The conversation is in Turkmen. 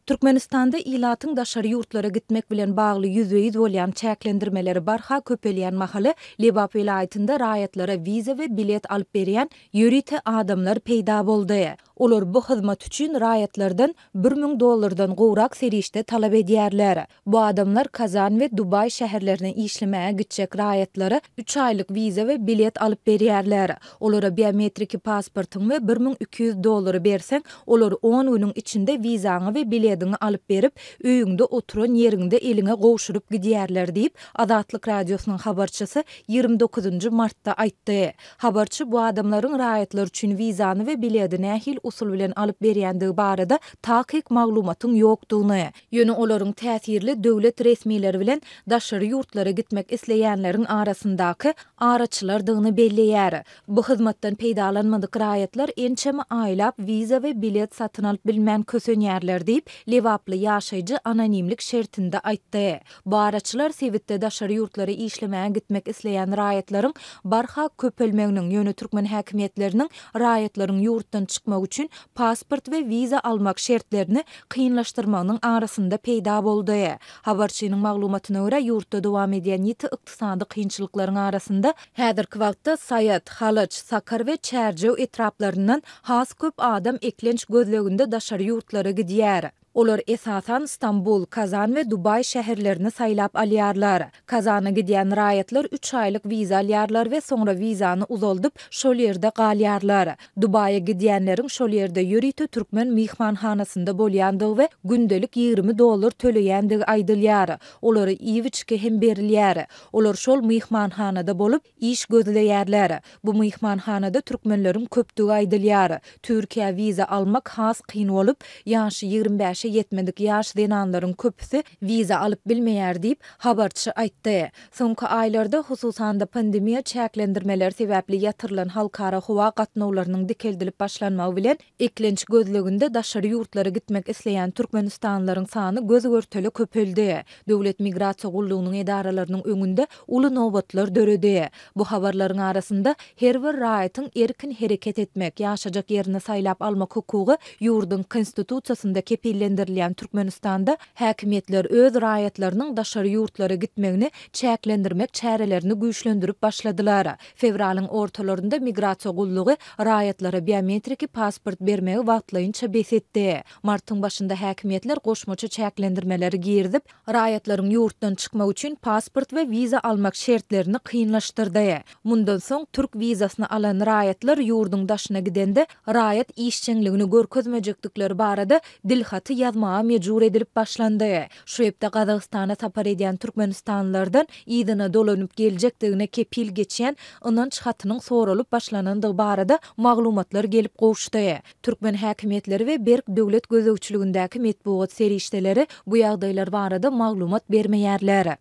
Türkmenistanda ilatyň daşary ýurtlara gitmek bilen bagly ýüzbeýiz bolýan çäklendirmeleri barha köpelýän mahaly Lebap vilayatynda raýatlara wiza we bilet alyp berýän ýörite adamlar peýda boldy. Olar bu hyzmat üçin raýatlardan $1000 gowrak serişde talap edýärler. Bu adamlar Kazan we Dubay şäherlerine işlemäge gitjek raýatlara 3 aýlyk wiza we bilet alyp berýärler. Olara biometriki pasportyň we $1200 berseň, olar 10 güniň içinde wizaňy we biletini alyp berip, öýüňde oturan ýeriňde eline gowşurup gidýärler diýip Azatlyk radiosynyň habarçysy 29 martda aýtdy. Habarçy bu adamlaryň raýatlar üçin wizany we biletini nähil usul bilen alyp berýändigi barada takyk maglumatyň ýokdugyny, ýöne olaryň täsirli döwlet resmileri bilen daşary ýurtlara gitmek isleýänleriň arasyndaky araçylardygyny belleýär. Bu hyzmatdan peýdalanmadyk raýatlar ençeme aýlap wiza we bilet satyn alyp bilmän kösenýärler diýip Lewaply ýaşaýjy anonimlik şertinde aýtdy. Bu araçylar sebitde daşary ýurtlara işlemäge gitmek isleýän raýatlaryň barha köpelmeginiň ýöne türkmen häkimetleriniň raýatlaryň ýurtdan çykmak üçin pasport we wiza almak şertlerini kynlaşdyrmagynyň arasynda peýda boldy. Habarçynyň maglumatyna görä ýurtda dowam edýän ýiti ykdysady kynçylyklaryň arasynda häzirki wagtda Sayat, Halyç, Sakar we Çärjew etraplaryndan has köp adam eklenç gözleginde daşary ýurtlara gidýär. Olar esasan İstanbul, Kazan we Dubay şäherlerini saýlap alýarlar. Kazana gidýän raýatlar 3 aýlyk wiza alýarlar we soňra wizany uzaldyp şol ýerde galýarlar. Dubaýa gidýänleriň şol ýerde ýörite türkmen mihmanhanasynda bolýandygy we gündelik $20 töleýändigi aýdylýar. Olary iwiçke hem berilýär. Olar şol mihmanhanada bolup iş gözleýärler. Bu mihmanhanada türkmenleriň köpdigi aýdylýar. Türkiýe wiza almak has kyn bolup, ýaşy 25 yetmedik ýaş denanlaryň köpüsi wiza alyp bilmeýär diýip habarçy aýtdy. Soňky aýlarda hususan da pandemiýa çäklendirmeleri sebäpli ýatyrylan halkara howa gatnawlarynyň dikeldilip başlanmagy bilen eklenç gözleginde daşary ýurtlara gitmek isleýän türkmenistanlaryň sany göz görteli köpeldi. Döwlet migrasiýa gullugynyň edaralarynyň öňünde uly nobatlar döredi. Bu habarlaryň arasynda her bir raýatyň erkin hereket etmek, ýaşajak ýerini saýlap almak hukugy ýurdun konstitusiýasynda kepillendirilýän Türkmenistanda häkimetler öz raýatlarynyň daşary ýurtlara gitmegini çäklendirmek çärelerini güýçlendirip başladylar. Fevralyň ortalarynda migrasiýa gullugy raýatlara biometriki pasport bermegi wagtlaýynça besetdi. Martyň başynda häkimetler goşmaça çäklendirmeleri girdip, raýatlaryň ýurtdan çykmak üçin pasport we wiza almak şertlerini kynlaşdyrdy. Mundan soň türk wizasyny alan raýatlar ýurduň daşyna gidende raýat işçiligini görkezmejekdikleri barada dilhaty ýazmaga mejbur edilip başlandy. Şu ýepde Gazagystana tapar edýän türkmenistanlylardan ýydyna dolanyp geljekdigine kepil geçýän ynanç hatynyň soralyp başlanandygy barada maglumatlar gelip gowşdy. Türkmen häkimetleri we berk döwlet gözegçiligindäki metbuat serişdeleri bu ýagdaýlar barada maglumat bermeýärler.